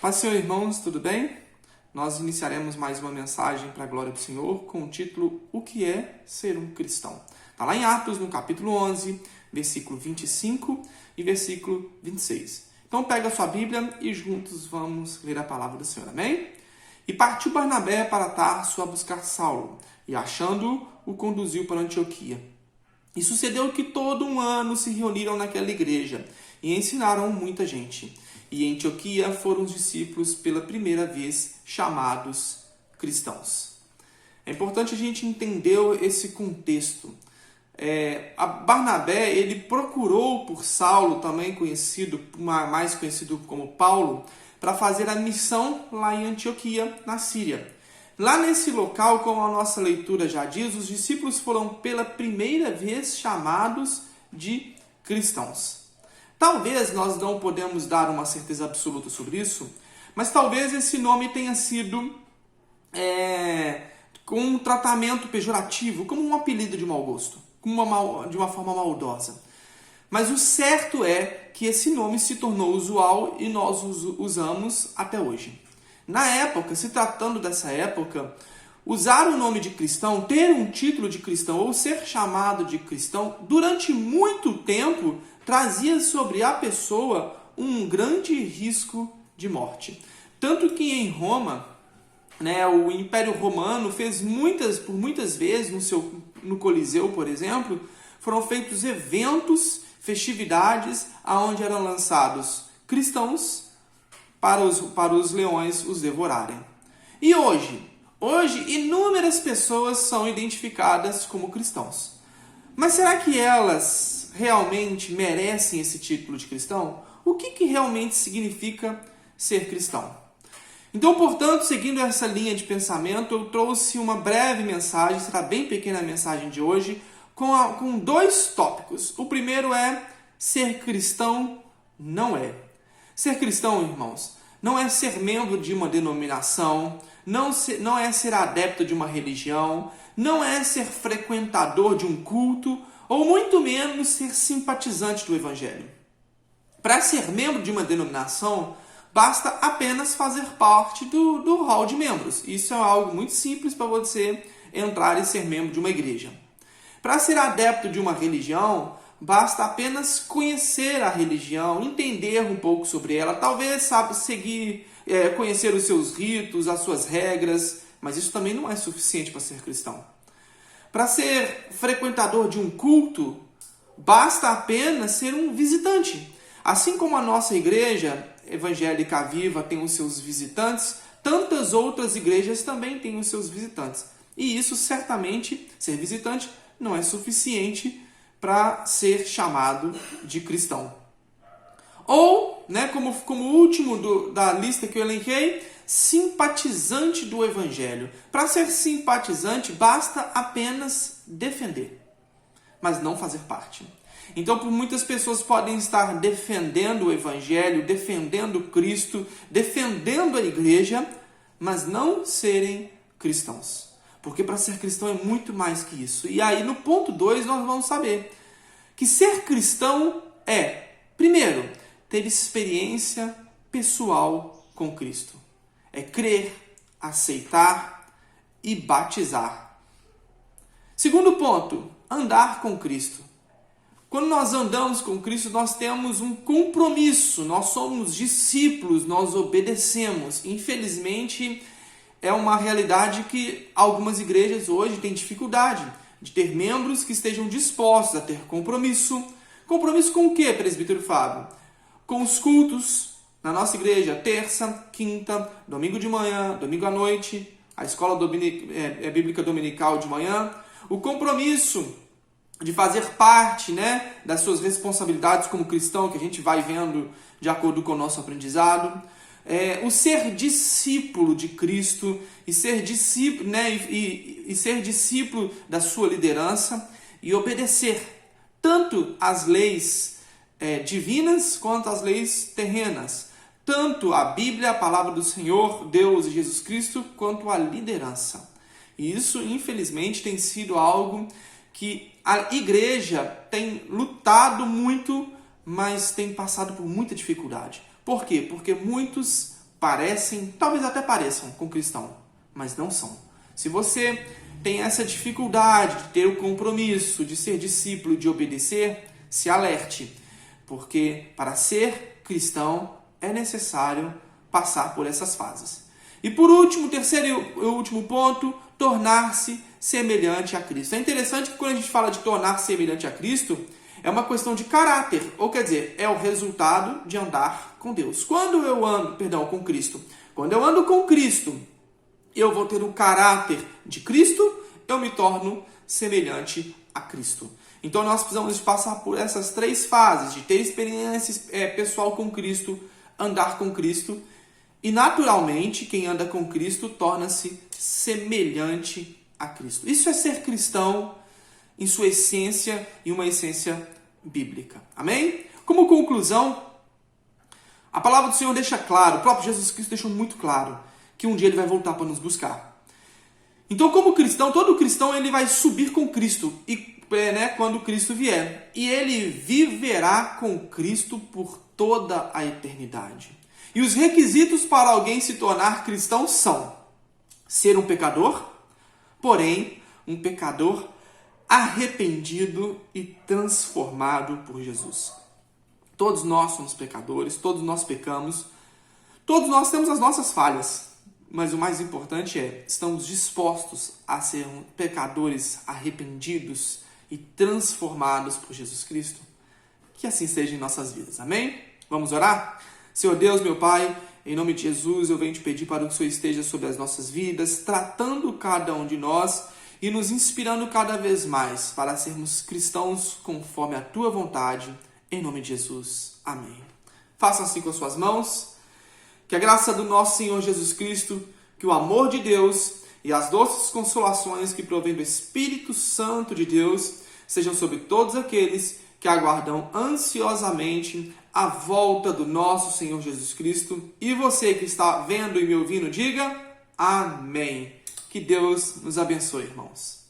Paz, Senhor, irmãos, tudo bem? Nós iniciaremos mais uma mensagem para a glória do Senhor com o título O que é ser um cristão? Está lá em Atos, no capítulo 11, versículo 25 e versículo 26. Então pega a sua Bíblia e juntos vamos ler a palavra do Senhor, amém? E partiu Barnabé para Tarso a buscar Saulo, e achando-o, o conduziu para Antioquia. E sucedeu que todo um ano se reuniram naquela igreja e ensinaram muita gente. E em Antioquia foram os discípulos pela primeira vez chamados cristãos. É importante a gente entender esse contexto. Barnabé, ele procurou por Saulo, também mais conhecido como Paulo, para fazer a missão lá em Antioquia, na Síria. Lá nesse local, como a nossa leitura já diz, os discípulos foram pela primeira vez chamados de cristãos. Talvez nós não podemos dar uma certeza absoluta sobre isso, mas talvez esse nome tenha sido com um tratamento pejorativo, como um apelido de mau gosto, de uma forma maldosa. Mas o certo é que esse nome se tornou usual e nós usamos até hoje. Na época, se tratando dessa época, usar o nome de cristão, ter um título de cristão ou ser chamado de cristão, durante muito tempo, trazia sobre a pessoa um grande risco de morte. Tanto que em Roma, o Império Romano fez por muitas vezes, no Coliseu, por exemplo, foram feitos eventos, festividades, onde eram lançados cristãos para os leões os devorarem. E hoje, inúmeras pessoas são identificadas como cristãos. Mas será que elas realmente merecem esse título de cristão? O que realmente significa ser cristão? Então, portanto, seguindo essa linha de pensamento, eu trouxe uma breve mensagem, será bem pequena a mensagem de hoje, com dois tópicos. O primeiro é ser cristão não é. Ser cristão, irmãos, não é ser membro de uma denominação, não é ser adepto de uma religião, não é ser frequentador de um culto, ou muito menos ser simpatizante do Evangelho. Para ser membro de uma denominação, basta apenas fazer parte do hall de membros. Isso é algo muito simples para você entrar e ser membro de uma igreja. Para ser adepto de uma religião, basta apenas conhecer a religião, entender um pouco sobre ela, talvez conhecer os seus ritos, as suas regras, mas isso também não é suficiente para ser cristão. Para ser frequentador de um culto, basta apenas ser um visitante. Assim como a nossa igreja evangélica viva tem os seus visitantes, tantas outras igrejas também têm os seus visitantes. E isso certamente, ser visitante, não é suficiente para ser chamado de cristão. Ou, como último da lista que eu elenquei, simpatizante do Evangelho. Para ser simpatizante, basta apenas defender, mas não fazer parte. Então, muitas pessoas podem estar defendendo o Evangelho, defendendo Cristo, defendendo a igreja, mas não serem cristãos. Porque para ser cristão é muito mais que isso. E aí, no ponto 2, nós vamos saber que ser cristão é, primeiro, ter experiência pessoal com Cristo. É crer, aceitar e batizar. Segundo ponto, andar com Cristo. Quando nós andamos com Cristo, nós temos um compromisso, nós somos discípulos, nós obedecemos. Infelizmente, é uma realidade que algumas igrejas hoje têm dificuldade de ter membros que estejam dispostos a ter compromisso. Compromisso com o quê, presbítero Fábio? Com os cultos na nossa igreja, terça, quinta, domingo de manhã, domingo à noite, a escola bíblica dominical de manhã. O compromisso de fazer parte das suas responsabilidades como cristão, que a gente vai vendo de acordo com o nosso aprendizado. O ser discípulo de Cristo e ser discípulo, e ser discípulo da sua liderança e obedecer tanto às leis divinas quanto às leis terrenas, tanto a Bíblia, a palavra do Senhor, Deus e Jesus Cristo, quanto a liderança. E isso, infelizmente, tem sido algo que a igreja tem lutado muito, mas tem passado por muita dificuldade. Por quê? Porque muitos parecem, talvez até pareçam com cristão, mas não são. Se você tem essa dificuldade de ter o compromisso, de ser discípulo, de obedecer, se alerte, porque para ser cristão é necessário passar por essas fases. E por último, terceiro e último ponto, tornar-se semelhante a Cristo. É interessante que quando a gente fala de tornar semelhante a Cristo, é uma questão de caráter, ou quer dizer, é o resultado de andar com Deus. Quando eu ando com Cristo, eu vou ter o caráter de Cristo, eu me torno semelhante a Cristo. Então nós precisamos passar por essas 3 fases, de ter experiência pessoal com Cristo, andar com Cristo, e naturalmente quem anda com Cristo torna-se semelhante a Cristo. Isso é ser cristão em sua essência e uma essência bíblica. Amém? Como conclusão, a palavra do Senhor deixa claro, o próprio Jesus Cristo deixou muito claro, que um dia ele vai voltar para nos buscar. Então, como cristão, todo cristão ele vai subir com Cristo quando Cristo vier. E ele viverá com Cristo por toda a eternidade. E os requisitos para alguém se tornar cristão são ser um pecador, porém, um pecador arrependido e transformado por Jesus. Todos nós somos pecadores, todos nós pecamos, todos nós temos as nossas falhas. Mas o mais importante estamos dispostos a ser pecadores arrependidos e transformados por Jesus Cristo? Que assim seja em nossas vidas. Amém? Vamos orar? Senhor Deus, meu Pai, em nome de Jesus, eu venho te pedir para que o Senhor esteja sobre as nossas vidas, tratando cada um de nós e nos inspirando cada vez mais para sermos cristãos conforme a Tua vontade, em nome de Jesus. Amém. Façam assim com as suas mãos. Que a graça do nosso Senhor Jesus Cristo, que o amor de Deus e as doces consolações que provêm do Espírito Santo de Deus sejam sobre todos aqueles que aguardam ansiosamente a volta do nosso Senhor Jesus Cristo. E você que está vendo e me ouvindo, diga amém. Que Deus nos abençoe, irmãos.